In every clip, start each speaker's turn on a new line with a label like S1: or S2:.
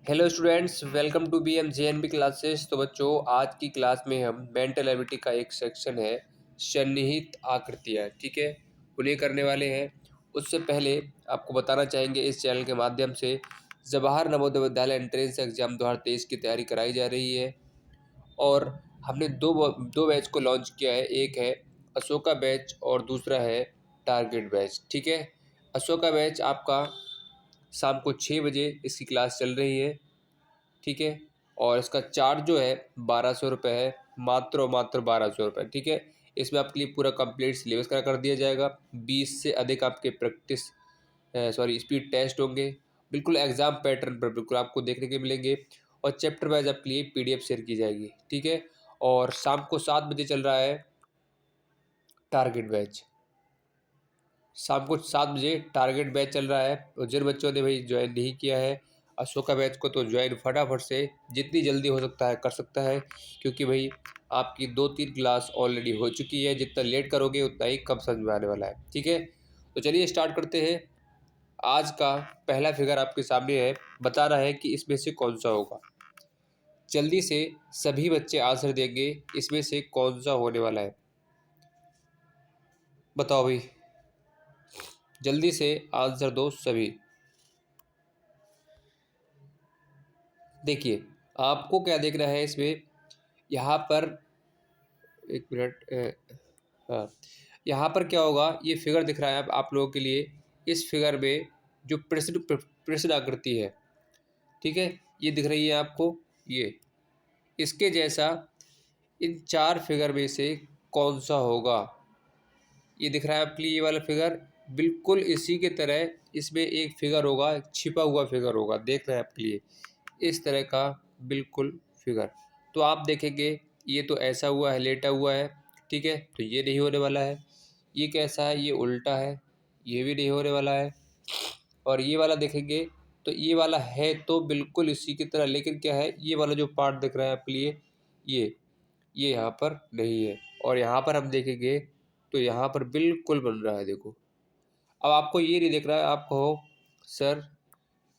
S1: Hello students, welcome to B M J N B classes. तो बच्चों, आज की क्लास में हम मेंटल एबिलिटी का एक सेक्शन है सन्निहित आकृतियाँ, ठीक है, उन्हें करने वाले हैं। उससे पहले आपको बताना चाहेंगे इस चैनल के माध्यम से जवाहर नवोदय विद्यालय एंट्रेंस एग्जाम 2023 की तैयारी कराई जा रही है और हमने दो बैच को लॉन्च किया है। एक है अशोका बैच और दूसरा है टारगेट बैच, ठीक है। अशोका बैच आपका शाम को 6 बजे इसकी क्लास चल रही है, ठीक है। और इसका चार्ज जो है 1200 रुपये है, मात्र और मात्र 1200 रुपये, ठीक है। इसमें आपके लिए पूरा कंप्लीट सिलेबस का कर दिया जाएगा। 20 से अधिक आपके स्पीड टेस्ट होंगे, बिल्कुल एग्जाम पैटर्न पर बिल्कुल आपको देखने के मिलेंगे। और चैप्टर वाइज आपके लिए पीडीएफ शेयर की जाएगी, ठीक है। और शाम को 7 बजे चल रहा है टारगेट बैच। शाम को 7 बजे टारगेट बैच चल रहा है। और जिन बच्चों ने भाई ज्वाइन नहीं किया है अशोका बैच को, तो ज्वाइन फटाफट से जितनी जल्दी हो सकता है कर सकता है, क्योंकि भाई आपकी 2-3 क्लास ऑलरेडी हो चुकी है। जितना लेट करोगे उतना ही कम समझ में आने वाला है, ठीक है। तो चलिए स्टार्ट करते हैं। आज का पहला फिगर आपके सामने है, बता रहा है कि इसमें से कौन सा होगा। जल्दी से सभी बच्चे आंसर देंगे, इसमें से कौन सा होने वाला है, बताओ भाई, जल्दी से आंसर दो सभी। देखिए, आपको क्या देखना है इसमें, यहाँ पर एक मिनट, हाँ, यहाँ पर क्या होगा, ये फिगर दिख रहा है आप लोगों के लिए। इस फिगर में जो प्रश्न प्रश्न आकृति है, ठीक है, ये दिख रही है आपको। ये इसके जैसा इन 4 फिगर में से कौन सा होगा, ये दिख रहा है आपके लिए। ये वाला फिगर बिल्कुल इसी के तरह इसमें एक फिगर होगा, छिपा हुआ फिगर होगा, देख रहे हैं आपके लिए इस तरह का बिल्कुल फिगर। तो आप देखेंगे ये तो ऐसा हुआ है, लेटा हुआ है, ठीक है, तो ये नहीं होने वाला है। ये कैसा है, ये उल्टा है, ये भी नहीं होने वाला है। और ये वाला देखेंगे तो ये वाला है तो बिल्कुल इसी की तरह, लेकिन क्या है, ये वाला जो पार्ट दिख रहा है आपके लिए, ये यहाँ पर नहीं है। और यहाँ पर हम देखेंगे तो यहाँ पर बिल्कुल बन रहा है, देखो। अब आपको ये नहीं दिख रहा है, आप कहो सर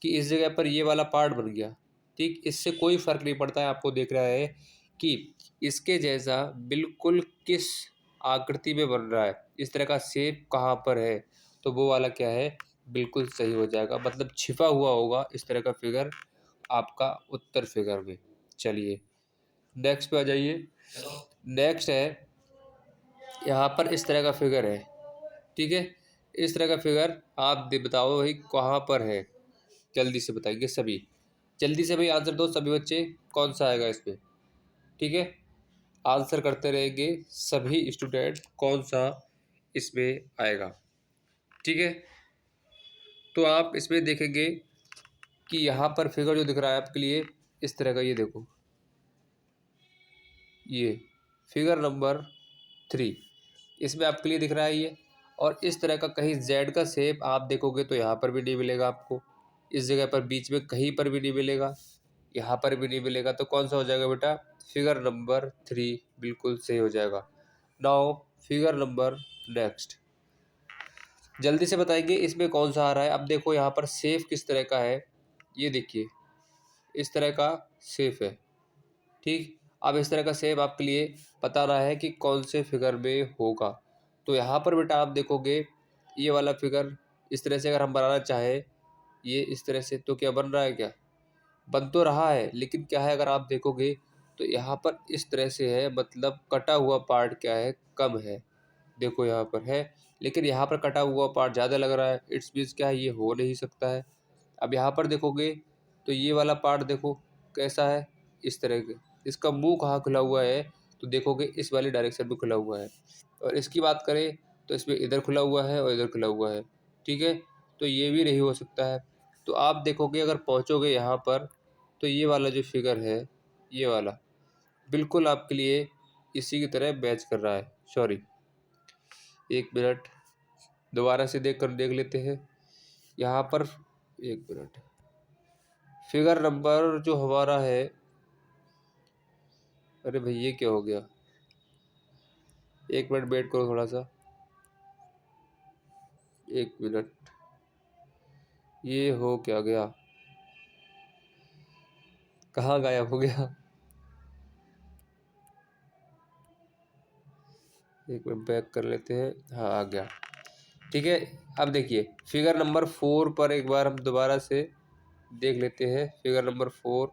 S1: कि इस जगह पर ये वाला पार्ट बन गया, ठीक, इससे कोई फ़र्क नहीं पड़ता है। आपको देख रहा है कि इसके जैसा बिल्कुल किस आकृति में बन रहा है, इस तरह का शेप कहाँ पर है, तो वो वाला क्या है, बिल्कुल सही हो जाएगा, मतलब छिपा हुआ होगा इस तरह का फिगर आपका उत्तर फिगर में। चलिए नेक्स्ट पे आ जाइए। नेक्स्ट है, यहाँ पर इस तरह का फिगर है, ठीक है। इस तरह का फिगर आप बताओ भाई कहाँ पर है, जल्दी से बताएंगे सभी। जल्दी से भाई आंसर दो सभी बच्चे, कौन सा आएगा इसमें, ठीक है। आंसर करते रहेंगे सभी स्टूडेंट, कौन सा इसमें आएगा, ठीक है। तो आप इसमें देखेंगे कि यहाँ पर फिगर जो दिख रहा है आपके लिए इस तरह का, ये देखो, ये फिगर नंबर 3 इसमें आपके लिए दिख रहा है ये। और इस तरह का कहीं जेड का शेप आप देखोगे तो यहाँ पर भी नहीं मिलेगा आपको, इस जगह पर बीच में कहीं पर भी नहीं मिलेगा, यहाँ पर भी नहीं मिलेगा। तो कौन सा हो जाएगा बेटा, फिगर नंबर 3 बिल्कुल सही हो जाएगा। नाउ फिगर नंबर नेक्स्ट, जल्दी से बताएंगे इसमें कौन सा आ रहा है। अब देखो यहाँ पर शेप किस तरह का है, ये देखिए इस तरह का शेप है, ठीक। अब इस तरह का शेप आपके लिए बता रहा है कि कौन से फिगर में होगा। तो यहाँ पर बेटा आप देखोगे ये वाला फिगर इस तरह से अगर हम बनाना चाहें, ये इस तरह से, तो क्या बन रहा है, क्या बन तो रहा है, लेकिन क्या है, अगर आप देखोगे तो यहाँ पर इस तरह से है, मतलब कटा हुआ पार्ट क्या है, कम है। देखो यहाँ पर है, लेकिन यहाँ पर कटा हुआ पार्ट ज़्यादा लग रहा है, इट्स मीन्स क्या है, ये हो नहीं सकता है। अब यहाँ पर देखोगे तो ये वाला पार्ट देखो कैसा है, इस तरह के, इसका मुंह कहाँ खुला हुआ है, तो देखोगे इस वाली डायरेक्शन में खुला हुआ है। और इसकी बात करें तो इसमें इधर खुला हुआ है और इधर खुला हुआ है, ठीक है। तो ये भी नहीं हो सकता है। तो आप देखोगे अगर पहुँचोगे यहाँ पर तो ये वाला जो फिगर है, ये वाला बिल्कुल आपके लिए इसी की तरह मैच कर रहा है। सॉरी, एक मिनट, दोबारा से देख लेते हैं यहाँ पर। एक मिनट, फिगर नंबर जो हमारा है, अरे भाई ये क्या हो गया, एक मिनट वेट करो थोड़ा सा, एक मिनट, ये हो क्या गया, कहाँ गायब हो गया? एक मिनट बैक कर लेते हैं। हाँ, आ गया। ठीक है, अब देखिए फिगर नंबर 4 पर एक बार हम दोबारा से देख लेते हैं। Figure number 4।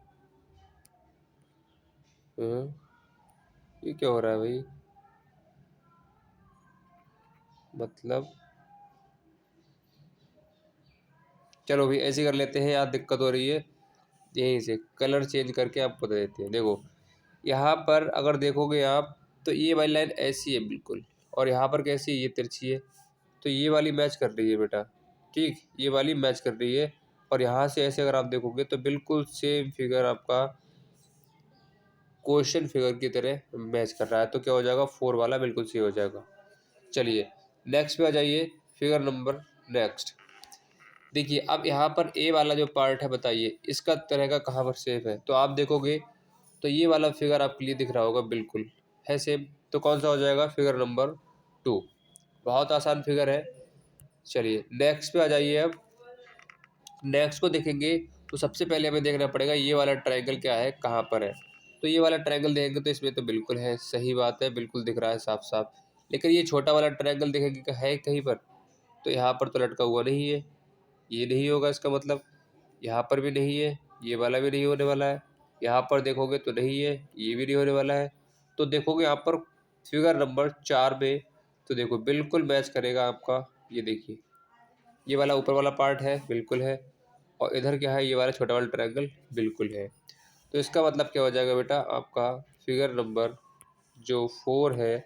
S1: ये क्या हो रहा है भाई? मतलब चलो भाई ऐसे कर लेते हैं, यार दिक्कत हो रही है। यहीं से कलर चेंज करके आपको दे देते हैं। देखो यहाँ पर अगर देखोगे आप, तो ये वाली लाइन ऐसी है बिल्कुल, और यहाँ पर कैसी है, ये तिरछी है। तो ये वाली मैच कर रही है बेटा, ठीक, ये वाली मैच कर रही है। और यहाँ से ऐसे अगर आप देखोगे तो बिल्कुल सेम फिगर आपका क्वेश्चन फिगर की तरह मैच कर रहा है। तो क्या हो जाएगा, 4 वाला बिल्कुल सही हो जाएगा। चलिए नेक्स्ट पे आ जाइए। फिगर नंबर नेक्स्ट देखिए, अब यहाँ पर ए वाला जो पार्ट है, बताइए इसका तरह का कहाँ पर सेफ है। तो आप देखोगे तो ये वाला फिगर आपके लिए दिख रहा होगा, बिल्कुल है सेम। तो कौन सा हो जाएगा, फिगर नंबर 2। बहुत आसान फिगर है। चलिए नेक्स्ट पे आ जाइए। अब नेक्स्ट को देखेंगे तो सबसे पहले हमें देखना पड़ेगा ये वाला ट्रायंगल क्या है, कहाँ पर है। तो ये वाला ट्रायंगल देखेंगे तो इसमें तो बिल्कुल है, सही बात है, बिल्कुल दिख रहा है साफ साफ। लेकिन ये छोटा वाला ट्रायंगल देखेंगे कि है कहीं पर, तो यहाँ पर तो लटका हुआ नहीं है। ये नहीं होगा इसका मतलब। यहाँ पर भी नहीं है, ये वाला भी नहीं होने वाला है। यहाँ पर देखोगे तो नहीं है, ये भी नहीं होने वाला है। तो देखोगे यहाँ पर फिगर नंबर 4 में, तो देखो बिल्कुल मैच करेगा आपका। ये देखिए ये वाला ऊपर वाला पार्ट है, बिल्कुल है। और इधर क्या है, ये वाला छोटा वाला ट्रायंगल बिल्कुल है। तो इसका मतलब क्या हो जाएगा बेटा, आपका फिगर नंबर जो 4 है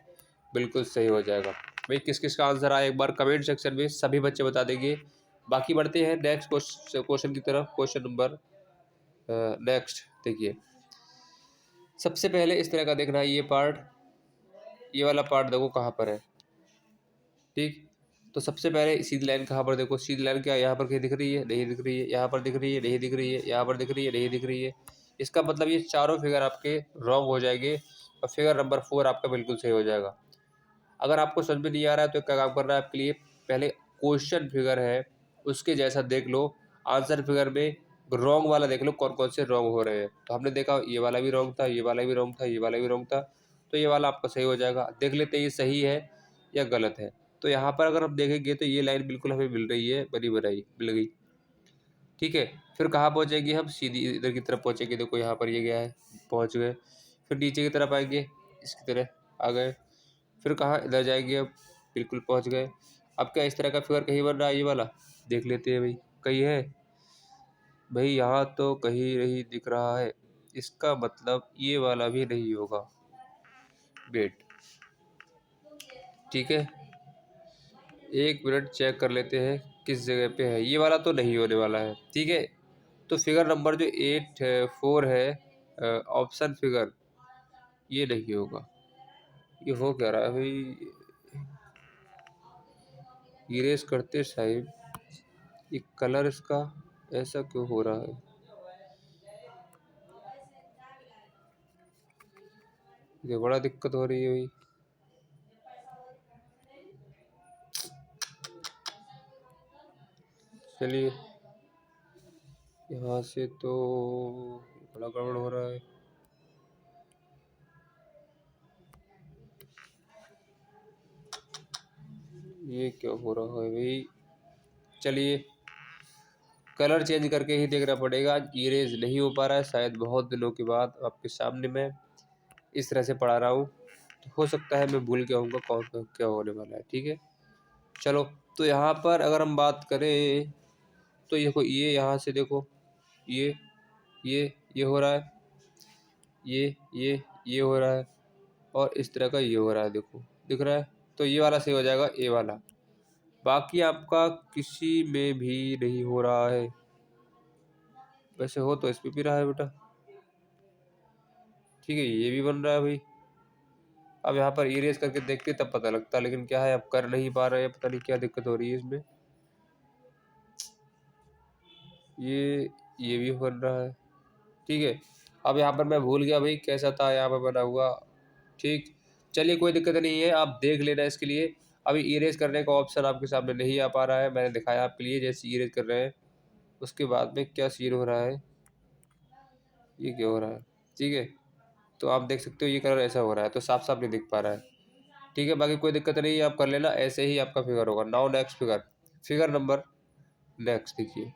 S1: बिल्कुल सही हो जाएगा। भाई किस किस का आंसर आया एक बार कमेंट सेक्शन में सभी बच्चे बता देंगे। बाकी बढ़ते हैं नेक्स्ट क्वेश्चन की तरफ। क्वेश्चन नंबर नेक्स्ट देखिए, सबसे पहले इस तरह का देखना है ये पार्ट। ये वाला पार्ट देखो कहाँ पर है, ठीक। तो सबसे पहले सीधी लाइन कहाँ पर, देखो सीधी लाइन क्या यहाँ पर कहीं दिख रही है, नहीं दिख रही है। यहाँ पर दिख रही है, नहीं दिख रही है। यहाँ पर दिख रही है, नहीं दिख रही है। इसका मतलब ये चारों फिगर आपके रॉन्ग हो जाएंगे, और फिगर नंबर 4 आपका बिल्कुल सही हो जाएगा। अगर आपको समझ में नहीं आ रहा है तो क्या काम करना है आपके लिए, पहले क्वेश्चन फिगर है उसके जैसा देख लो, आंसर फिगर में रॉन्ग वाला देख लो कौन कौन से रॉन्ग हो रहे हैं। तो हमने देखा ये वाला भी रॉन्ग था, ये वाला भी रॉन्ग था, ये वाला भी रॉन्ग था। तो ये वाला आपका सही हो जाएगा। देख लेते हैं ये सही है या गलत है। तो यहाँ पर अगर हम देखेंगे तो ये लाइन बिल्कुल हमें मिल रही है, बनी बनाई मिल गई, ठीक है। फिर कहाँ पहुँचेंगे हम, सीधी इधर की तरफ पहुँचेंगे। देखो यहाँ पर ये गया है, पहुँच गए। फिर नीचे की तरफ आएंगे, इसकी तरह आ गए। फिर कहाँ, इधर जाएंगे, अब बिल्कुल पहुँच गए। अब क्या इस तरह का फिगर कहीं बन रहा है, ये वाला देख लेते हैं भाई, कहीं है भाई, यहाँ तो कहीं नहीं दिख रहा है। इसका मतलब ये वाला भी नहीं होगा, वेट, ठीक है। एक मिनट चेक कर लेते हैं किस जगह पे है। ये वाला तो नहीं होने वाला है, ठीक है। तो फिगर नंबर जो 4 है, ऑप्शन फिगर, ये नहीं होगा। ये हो क्या रहा है भाई, इरेज करते टाइम ये कलर इसका ऐसा क्यों हो रहा है। ये बड़ा दिक्कत हो रही है भाई। चलिए यहाँ से तो बड़ा गड़बड़ हो रहा है। ये क्या हो रहा है भाई। चलिए कलर चेंज करके ही देखना पड़ेगा। इरेज नहीं हो पा रहा है, शायद बहुत दिनों के बाद आपके सामने मैं इस तरह से पढ़ा रहा हूँ। तो हो सकता है मैं भूल गया हूँ कौन सा क्या होने वाला है, ठीक है। चलो तो यहाँ पर अगर हम बात करें तो ये देखो, ये यहाँ से देखो, ये ये हो रहा है, ये हो रहा है, और इस तरह का ये हो रहा है, देखो दिख रहा है। तो ये वाला सही हो जाएगा, ए वाला। बाकी आपका किसी में भी नहीं हो रहा है। वैसे हो तो इस पे भी रहा है बेटा, ठीक है, ये भी बन रहा है भाई। अब यहाँ पर इरेज करके देखते तब पता लगता, लेकिन क्या है अब कर नहीं पा रहे हैं, पता नहीं क्या दिक्कत हो रही है इसमें। ये भी बन रहा है, ठीक है। अब यहाँ पर मैं भूल गया भाई कैसा था यहाँ पर बना हुआ, ठीक। चलिए कोई दिक्कत नहीं है, आप देख लेना इसके लिए। अभी इरेज करने का ऑप्शन आपके सामने नहीं आ पा रहा है, मैंने दिखाया आपके लिए जैसे इरेज कर रहे हैं उसके बाद में क्या सीन हो रहा है। ये क्या हो रहा है? ठीक है, तो आप देख सकते हो ये कलर ऐसा हो रहा है, तो साफ साफ नहीं दिख पा रहा है। ठीक है, बाकी कोई दिक्कत नहीं है, आप कर लेना, ऐसे ही आपका फिगर होगा। Now next figure, figure number next देखिए।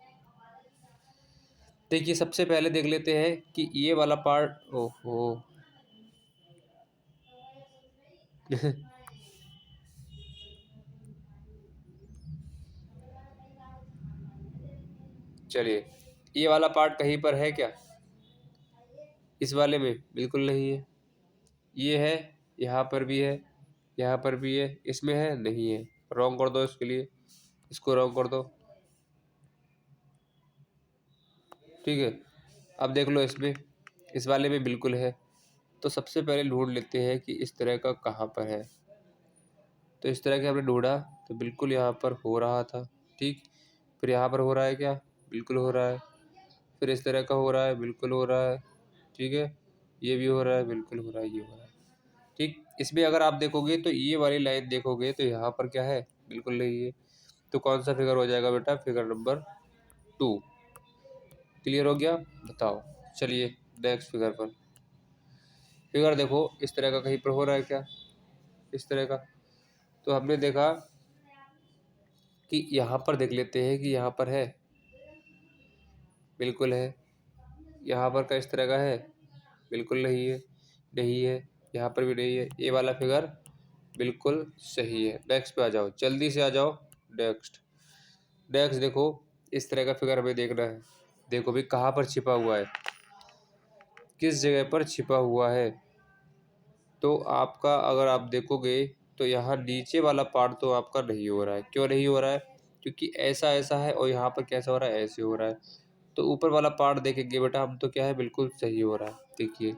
S1: देखिए सबसे पहले देख लेते हैं कि ये वाला पार्ट, ओहो चलिए, ये वाला पार्ट कहीं पर है क्या? इस वाले में बिल्कुल नहीं है। ये है, यहाँ पर भी है, यहाँ पर भी है, इसमें है नहीं है। रॉन्ग कर दो इसके लिए, इसको रॉन्ग कर दो। ठीक है, अब देख लो इसमें, इस वाले में बिल्कुल है। तो सबसे पहले ढूंढ लेते हैं कि इस तरह का कहाँ पर है। तो इस तरह के हमने ढूंढा, तो बिल्कुल यहाँ पर हो रहा था। ठीक, फिर यहाँ पर हो रहा है क्या? बिल्कुल हो रहा है। फिर इस तरह का हो रहा है, बिल्कुल हो रहा है। ठीक है, ये भी हो रहा है, बिल्कुल हो रहा है, ये हो रहा है। ठीक, इसमें अगर आप देखोगे तो ये वाली लाइन देखोगे तो यहाँ पर क्या है? बिल्कुल नहीं है। तो कौन सा फिगर हो जाएगा बेटा? Figure number 2। क्लियर हो गया? बताओ। चलिए नेक्स्ट फिगर पर। फिगर देखो, इस तरह का कहीं पर हो रहा है क्या? इस तरह का। तो हमने देखा कि यहाँ पर देख लेते हैं कि यहाँ पर है, बिल्कुल है। यहाँ पर का इस तरह का है, बिल्कुल नहीं है, नहीं है। यहाँ पर भी नहीं है। ये वाला फिगर बिल्कुल सही है। नेक्स्ट पे आ जाओ, जल्दी से आ जाओ। नेक्स्ट, नेक्स्ट देखो, इस तरह का फिगर हमें देखना है। देखो भी कहाँ पर छिपा हुआ है, किस जगह पर छिपा हुआ है। तो आपका अगर आप देखोगे तो यहाँ नीचे वाला पार्ट तो आपका नहीं हो रहा है। क्यों नहीं हो रहा है? क्योंकि ऐसा ऐसा है, और यहाँ पर कैसा हो रहा है? ऐसे हो रहा है। तो ऊपर वाला पार्ट देखेंगे बेटा हम, तो क्या है? बिल्कुल सही हो रहा है। देखिए,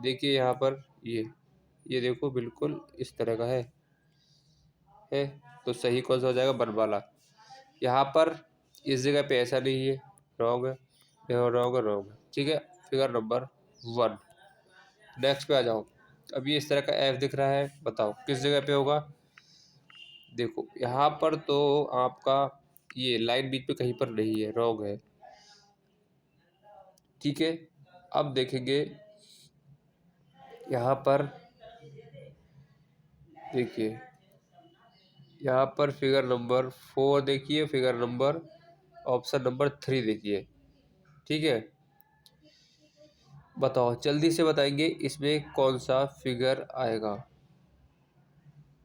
S1: देखिए यहाँ पर ये देखो बिल्कुल इस तरह का है। तो सही कौन सा हो जाएगा? वन वाला। यहाँ पर इस जगह पे ऐसा नहीं है, रॉन्ग है, रॉन्ग है, रॉन्ग है। ठीक है, फिगर नंबर 1। नेक्स्ट पे आ जाओ। अब ये इस तरह का एफ दिख रहा है, बताओ किस जगह पे होगा? देखो यहाँ पर तो आपका ये लाइन बीच पे कहीं पर नहीं है, रॉन्ग है। ठीक है, अब देखेंगे यहाँ पर, देखिए यहाँ पर फिगर नंबर 4 देखिए, फिगर नंबर ऑप्शन नंबर 3 देखिए। ठीक है, बताओ जल्दी से बताएंगे इसमें कौन सा फिगर आएगा।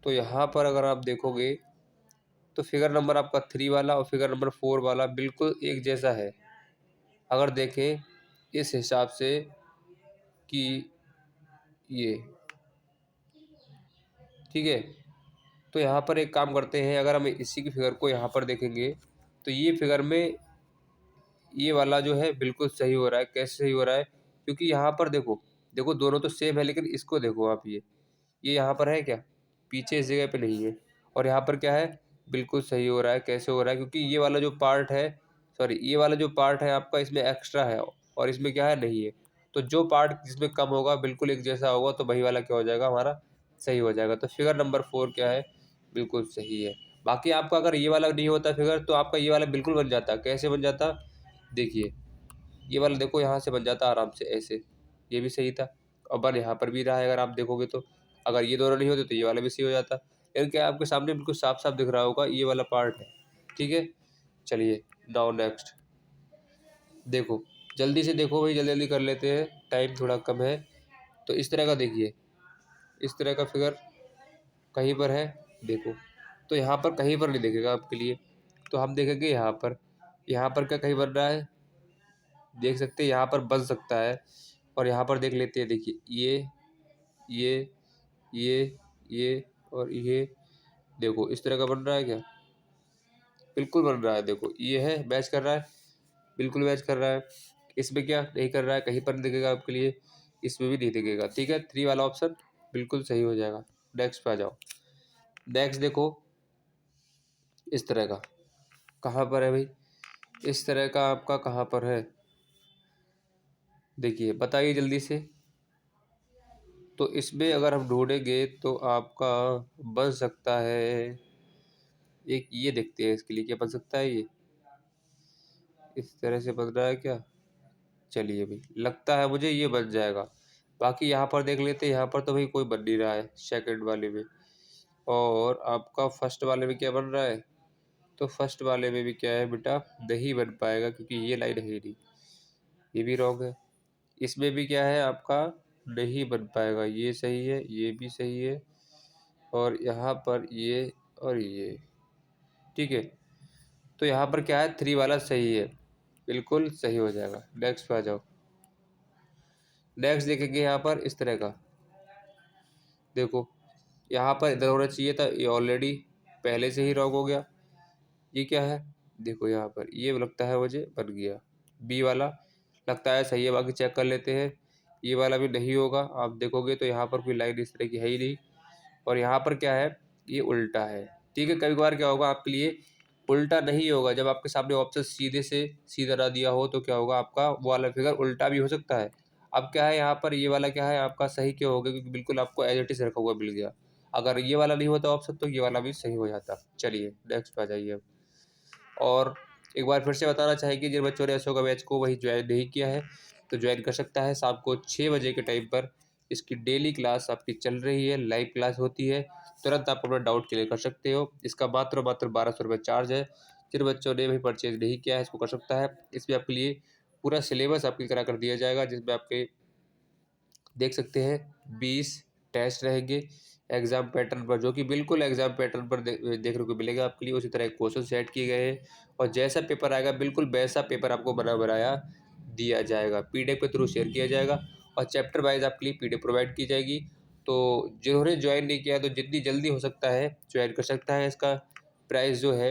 S1: तो यहाँ पर अगर आप देखोगे तो फिगर नंबर आपका 3 वाला और फिगर नंबर 4 वाला बिल्कुल एक जैसा है। अगर देखें इस हिसाब से कि ये, ठीक है, तो यहाँ पर एक काम करते हैं, अगर हम इसी की फिगर को यहाँ पर देखेंगे तो ये फिगर में ये वाला जो है बिल्कुल सही हो रहा है। कैसे सही हो रहा है? क्योंकि यहाँ पर देखो, देखो दोनों तो सेम है, लेकिन इसको देखो आप, ये यहाँ पर है क्या? पीछे इस जगह पे नहीं है। और यहाँ पर क्या है? बिल्कुल सही हो रहा है। कैसे हो रहा है? क्योंकि ये वाला जो पार्ट है, सॉरी ये वाला जो पार्ट है आपका, इसमें एक्स्ट्रा है और इसमें क्या है? नहीं है। तो जो पार्ट जिसमें कम होगा बिल्कुल एक जैसा होगा, तो वही वाला क्या हो जाएगा? हमारा सही हो जाएगा। तो फिगर नंबर 4 क्या है? बिल्कुल सही है। बाकी आपका अगर ये वाला नहीं होता फिगर, तो आपका ये वाला बिल्कुल बन जाता। कैसे बन जाता? देखिए, ये वाला देखो यहाँ से बन जाता आराम से ऐसे, ये भी सही था। और बन यहाँ पर भी रहा है, अगर आप देखोगे तो। अगर ये दोनों नहीं होते तो ये वाला भी सही हो जाता। लेकिन क्या आपके सामने बिल्कुल साफ साफ दिख रहा होगा, ये वाला पार्ट है। ठीक है, चलिए नाउ नेक्स्ट देखो, जल्दी से देखो भाई, जल्दी जल्दी कर लेते हैं, टाइम थोड़ा कम है। तो इस तरह का देखिए, इस तरह का फिगर कहीं पर है, देखो। तो यहाँ पर कहीं पर नहीं दिखेगा आपके लिए, तो हम देखेंगे यहाँ पर। यहाँ पर क्या कहीं बन रहा है? देख सकते हैं यहाँ पर बन सकता है। और यहाँ पर देख लेते हैं, देखिए ये ये ये और ये, देखो इस तरह का बन रहा है क्या? बिल्कुल बन रहा है। देखो ये है, मैच कर रहा है, बिल्कुल मैच कर रहा है। इसमें क्या नहीं कर रहा है? कहीं पर नहीं दिखेगा आपके लिए, इसमें भी नहीं दिखेगा। ठीक है, 3 वाला ऑप्शन बिल्कुल सही हो जाएगा। नेक्स्ट पे आ जाओ। नेक्स्ट देखो, इस तरह का कहाँ पर है भाई? इस तरह का आपका कहाँ पर है? देखिए बताइए जल्दी से। तो इसमें अगर हम ढूंढेंगे तो आपका बन सकता है, एक ये देखते हैं इसके लिए क्या बन सकता है। ये इस तरह से बन रहा है क्या? चलिए भाई, लगता है मुझे ये बन जाएगा। बाकी यहाँ पर देख लेते हैं, यहाँ पर तो भाई कोई बन नहीं रहा है सेकंड वाले में। और आपका फर्स्ट वाले में क्या बन रहा है? तो फर्स्ट वाले में भी क्या है बेटा, नहीं बन पाएगा क्योंकि ये लाइन है नहीं, ये भी रॉन्ग है। इसमें भी क्या है आपका, नहीं बन पाएगा, ये सही है, ये भी सही है, और यहाँ पर ये और ये, ठीक है। तो यहाँ पर क्या है, 3 वाला सही है, बिल्कुल सही हो जाएगा। नेक्स्ट पे आ जाओ। नेक्स्ट देखेंगे यहाँ पर इस तरह का, देखो यहाँ पर इधर होना चाहिए था, ये ऑलरेडी पहले से ही रॉन्ग हो गया। ये क्या है, देखो यहाँ पर ये लगता है मुझे बन गया, बी वाला लगता है सही है। बाकी चेक कर लेते हैं, ये वाला भी नहीं होगा। आप देखोगे तो यहाँ पर कोई लाइन इस तरह की है ही नहीं, और यहाँ पर क्या है, ये उल्टा है, ठीक है। कभी कभार क्या होगा आपके लिए, उल्टा नहीं होगा, जब आपके सामने ऑप्शन सीधे से सीधा ना दिया हो तो क्या होगा, आपका वो वाला फिगर उल्टा भी हो सकता है। अब क्या है यहाँ पर, ये वाला क्या है आपका सही क्यों हो गया, क्योंकि बिल्कुल आपको एज इट इज रखा हुआ मिल गया। अगर ये वाला नहीं होता ऑप्शन तो ये वाला भी सही हो जाता। चलिए नेक्स्ट पे आ जाइए अब। और एक बार फिर से बताना चाहेंगे, जिन बच्चों ने अशोका बैच को वही ज्वाइन नहीं किया है तो ज्वाइन कर सकता है। शाम को 6 बजे के टाइम पर इसकी डेली क्लास आपकी चल रही है, लाइव क्लास होती है। तुरंत आप अपना डाउट क्लियर कर सकते हो। इसका मात्र 1200 रुपये चार्ज है। जिन बच्चों ने भी परचेज नहीं किया है इसको कर सकता है। इसमें आपके लिए पूरा सिलेबस आपके करा कर दिया जाएगा, जिसमें आपके देख सकते हैं 20 टेस्ट रहेंगे एग्जाम पैटर्न पर, जो कि बिल्कुल एग्जाम पैटर्न पर देखने को मिलेगा आपके लिए। उसी तरह क्वेश्चन सेट किए गए हैं, और जैसा पेपर आएगा बिल्कुल वैसा पेपर आपको बना बनाया दिया जाएगा, पीडीएफ के थ्रू शेयर किया जाएगा, और चैप्टर वाइज आपके लिए पीडीएफ प्रोवाइड की जाएगी। तो जिन्होंने ज्वाइन नहीं किया तो जितनी जल्दी हो सकता है ज्वाइन कर सकता है। इसका प्राइस जो है,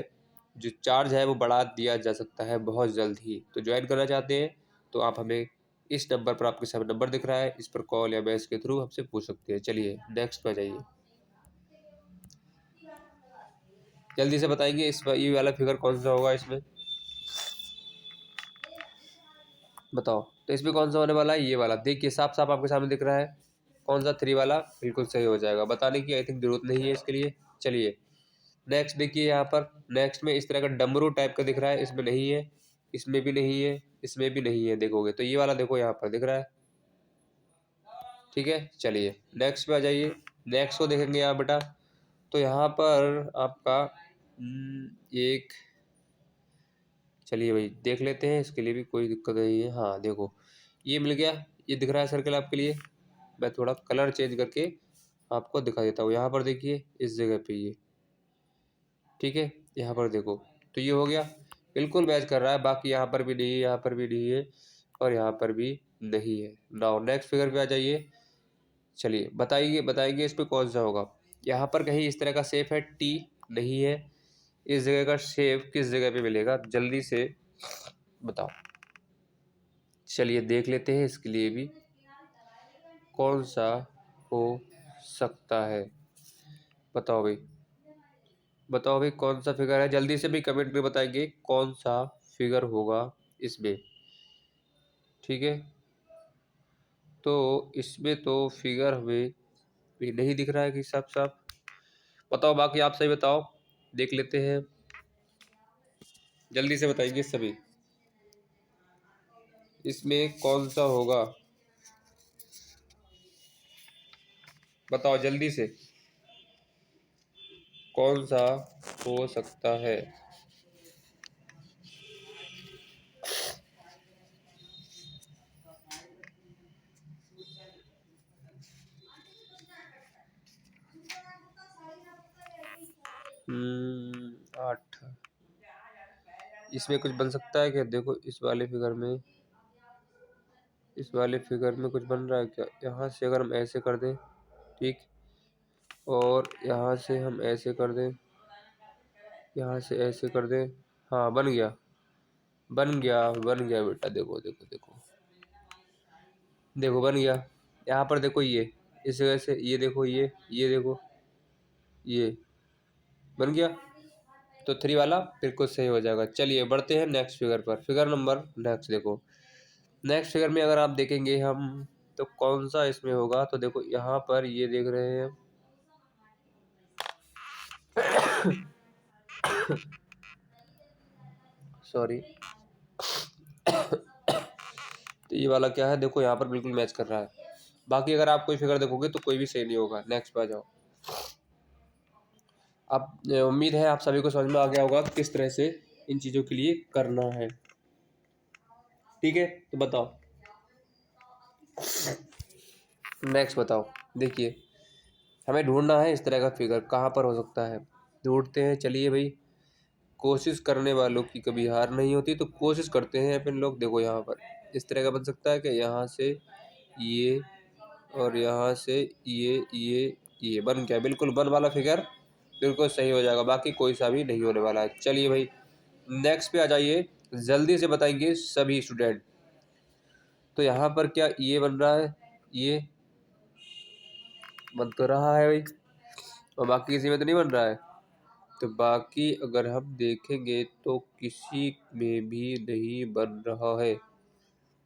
S1: जो चार्ज है वो बढ़ा दिया जा सकता है बहुत जल्द ही। तो ज्वाइन करना चाहते हैं तो आप हमें इस नंबर पर, आपके सामने नंबर दिख रहा है, इस पर कॉल या मैसेज के थ्रू हमसे पूछ सकते हैं। चलिए नेक्स्ट पे जाइए, जल्दी से बताएंगे इस ये वाला फिगर कौन सा होगा इसमें, बताओ। तो इसमें कौन सा होने वाला है, ये वाला। देखिए साफ साफ आपके सामने दिख रहा है, कौन सा 3 वाला, बिल्कुल सही हो जाएगा। बताने की आई थिंक जरूरत नहीं है इसके लिए। चलिए नेक्स्ट देखिए, यहाँ पर नेक्स्ट में इस तरह का डमरू टाइप का दिख रहा है, इसमें नहीं है, इसमें भी नहीं है, इसमें भी नहीं है। देखोगे तो ये वाला देखो यहाँ पर दिख रहा है, ठीक है। चलिए नेक्स्ट पे आ जाइए। नेक्स्ट को देखेंगे आप बेटा, तो यहाँ पर आपका एक, चलिए भाई देख लेते हैं, इसके लिए भी कोई दिक्कत नहीं है। हाँ देखो ये मिल गया, ये दिख रहा है सर्कल आपके लिए। मैं थोड़ा कलर चेंज करके आपको दिखा देता हूँ। यहाँ पर देखिए इस जगह पे ये, ठीक है, यहाँ पर देखो तो ये हो गया, बिल्कुल मैच कर रहा है। बाकी यहाँ पर भी नहीं है, यहाँ पर भी नहीं है, और यहाँ पर भी नहीं है। नाउ नेक्स्ट फिगर पे आ जाइए। चलिए बताइए बताइए इस पे कौन सा होगा। यहाँ पर कहीं इस तरह का शेप है, टी नहीं है। इस जगह का शेप किस जगह पे मिलेगा, जल्दी से बताओ। चलिए देख लेते हैं इसके लिए भी कौन सा हो सकता है। बताओ भाई, बताओ भाई कौन सा फिगर है, जल्दी से भी कमेंट में बताएंगे कौन सा फिगर होगा इसमें, ठीक है। तो इसमें तो फिगर हमें भी नहीं दिख रहा है कि साफ साफ। बताओ बाकी आप सही बताओ, देख लेते हैं, जल्दी से बताएंगे सभी इसमें कौन सा होगा। बताओ जल्दी से कौन सा हो सकता है। हम्म, 8, इसमें कुछ बन सकता है क्या, देखो इस वाले फिगर में, इस वाले फिगर में कुछ बन रहा है क्या। यहाँ से अगर हम ऐसे कर दें, ठीक, और यहाँ से हम ऐसे कर दें, यहाँ से ऐसे कर दें, हाँ बन गया, बन गया, बन गया बेटा। देखो देखो देखो देखो बन गया। यहाँ पर देखो ये इस जगह से, ये देखो ये देखो ये बन गया। तो 3 वाला बिल्कुल सही हो जाएगा। चलिए बढ़ते हैं नेक्स्ट फिगर पर। फिगर नंबर नेक्स्ट देखो, नेक्स्ट फिगर में अगर आप देखेंगे हम तो कौन सा इसमें होगा, तो देखो यहाँ पर ये देख रहे हैं, सॉरी, तो तो ये वाला क्या है, देखो यहाँ पर बिल्कुल मैच कर रहा है। बाकी अगर आप कोई फिगर देखोगे तो कोई भी सही नहीं होगा। नेक्स्ट पे आ जाओ। आप उम्मीद है आप सभी को समझ में आ गया होगा किस तरह से इन चीज़ों के लिए करना है। ठीक है, तो बताओ नेक्स्ट बताओ। देखिए हमें ढूंढना है इस तरह का फिगर कहाँ पर हो सकता है। ढूंढते हैं, चलिए भाई। कोशिश करने वालों की कभी हार नहीं होती, तो कोशिश करते हैं अपन लोग। देखो यहाँ पर इस तरह का बन सकता है कि यहाँ से ये और यहाँ से ये बन गया। बिल्कुल वन वाला फिगर बिल्कुल सही हो जाएगा, बाकी कोई सा भी नहीं होने वाला है। चलिए भाई नेक्स्ट पे आ जाइए, जल्दी से बताएंगे सभी स्टूडेंट। तो यहाँ पर क्या ये बन रहा है, ये बन तो रहा है भाई, और बाकी किसी में तो नहीं बन रहा है। तो बाकी अगर हम देखेंगे तो किसी में भी नहीं बन रहा है।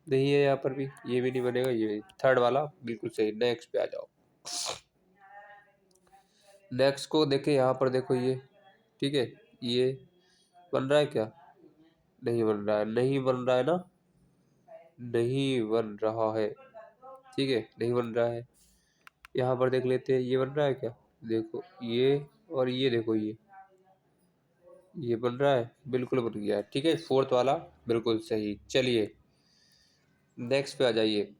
S1: नहीं है यहाँ पर भी, ये भी नहीं बनेगा, ये भी। थर्ड वाला बिल्कुल सही। नेक्स्ट पे आ जाओ। नेक्स्ट को देखें, यहाँ पर देखो ये, ठीक है, ये बन रहा है क्या? नहीं बन रहा है, नहीं बन रहा है ना, नहीं बन रहा है। ठीक है, नहीं बन रहा है। यहाँ पर देख लेते हैं, ये बन रहा है क्या? देखो ये और ये, देखो ये बन रहा है, बिल्कुल बन गया है। ठीक है, फोर्थ वाला बिल्कुल सही। चलिए नेक्स्ट पे आ जाइए।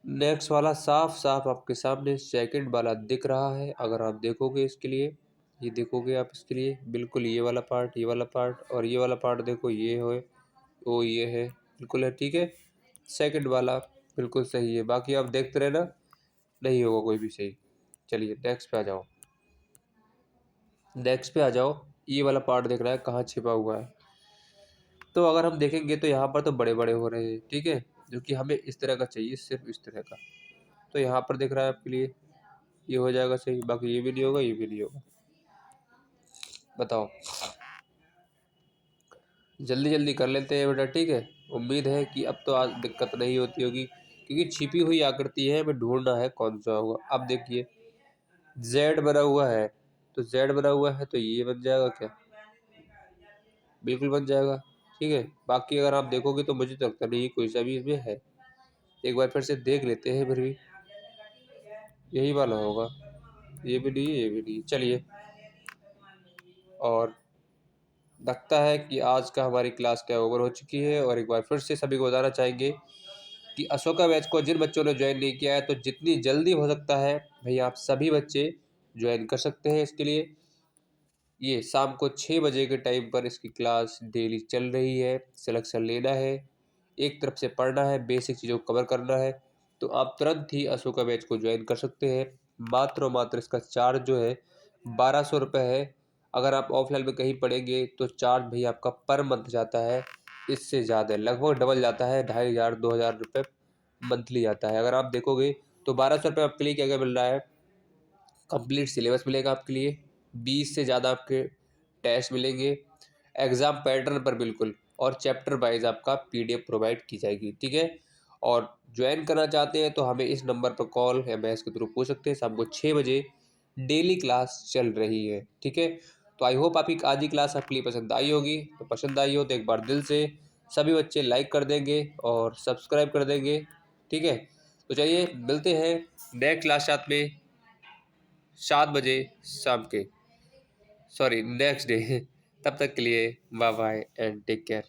S1: नेक्स्ट वाला साफ साफ आपके सामने सेकंड वाला दिख रहा है। अगर आप देखोगे इसके लिए, ये देखोगे आप इसके लिए, बिल्कुल ये वाला पार्ट, ये वाला पार्ट और ये वाला पार्ट, देखो ये है, वो ये है, बिल्कुल है। ठीक है, सेकंड वाला बिल्कुल सही है। बाकी आप देखते रहे ना, नहीं होगा कोई भी सही। चलिए नेक्स्ट पे आ जाओ। नेक्स्ट पे आ जाओ। ये वाला पार्ट देख रहा है कहाँ छिपा हुआ है। तो अगर हम देखेंगे तो यहाँ पर तो बड़े बड़े हो रहे हैं। ठीक है, जो कि हमें इस तरह का चाहिए, सिर्फ इस तरह का। तो यहाँ पर दिख रहा है आपके लिए, ये हो जाएगा सही। बाकी ये भी नहीं होगा, ये भी नहीं होगा। बताओ, जल्दी जल्दी कर लेते हैं बेटा। ठीक है, उम्मीद है कि अब तो आज दिक्कत नहीं होती होगी, क्योंकि छिपी हुई आकृति है, हमें ढूंढना है कौन सा होगा। अब देखिए जेड बना हुआ है, तो जेड बना हुआ है तो ये बन जाएगा क्या? बिल्कुल बन जाएगा। ठीक है, बाकी अगर आप देखोगे तो मुझे तो लगता नहीं कोई सा भी इसमें है। एक बार फिर से देख लेते हैं, फिर भी यही वाला होगा। ये भी नहीं, ये भी नहीं। चलिए, और लगता है कि आज का हमारी क्लास क्या ओवर हो चुकी है। और एक बार फिर से सभी को बताना चाहेंगे कि अशोका बैच को जिन बच्चों ने ज्वाइन नहीं किया है, तो जितनी जल्दी हो सकता है भाई आप सभी बच्चे ज्वाइन कर सकते हैं। इसके लिए ये शाम को 6 बजे के टाइम पर इसकी क्लास डेली चल रही है। सिलेक्शन लेना है, एक तरफ से पढ़ना है, बेसिक चीज़ों को कवर करना है, तो आप तुरंत ही अशोका बैच को ज्वाइन कर सकते हैं। मात्र और मात्र इसका चार्ज जो है 1200 रुपये है। अगर आप ऑफलाइन में कहीं पढ़ेंगे तो चार्ज भाई आपका पर मंथ जाता है इससे ज़्यादा, लगभग डबल जाता है। 2500 2000 रुपये मंथली जाता है। अगर आप देखोगे तो 1200 रुपये आपके लिए क्या क्या मिल रहा है? कंप्लीट सिलेबस मिलेगा आपके लिए, 20 से ज़्यादा आपके टेस्ट मिलेंगे, एग्ज़ाम पैटर्न पर बिल्कुल, और चैप्टर वाइज आपका पीडीएफ प्रोवाइड की जाएगी। ठीक है, और ज्वाइन करना चाहते हैं तो हमें इस नंबर पर कॉल या मैसेज के थ्रू पूछ सकते हैं। शाम को 6 बजे डेली क्लास चल रही है। ठीक है, तो आई होप आपकी आज की क्लास आपके लिए पसंद आई होगी। तो पसंद आई हो तो एक बार दिल से सभी बच्चे लाइक कर देंगे और सब्सक्राइब कर देंगे। ठीक है, तो चलिए मिलते हैं नेक्स्ट क्लास साथ में 7 बजे शाम के, सॉरी नेक्स्ट डे। तब तक के लिए bye bye and take care.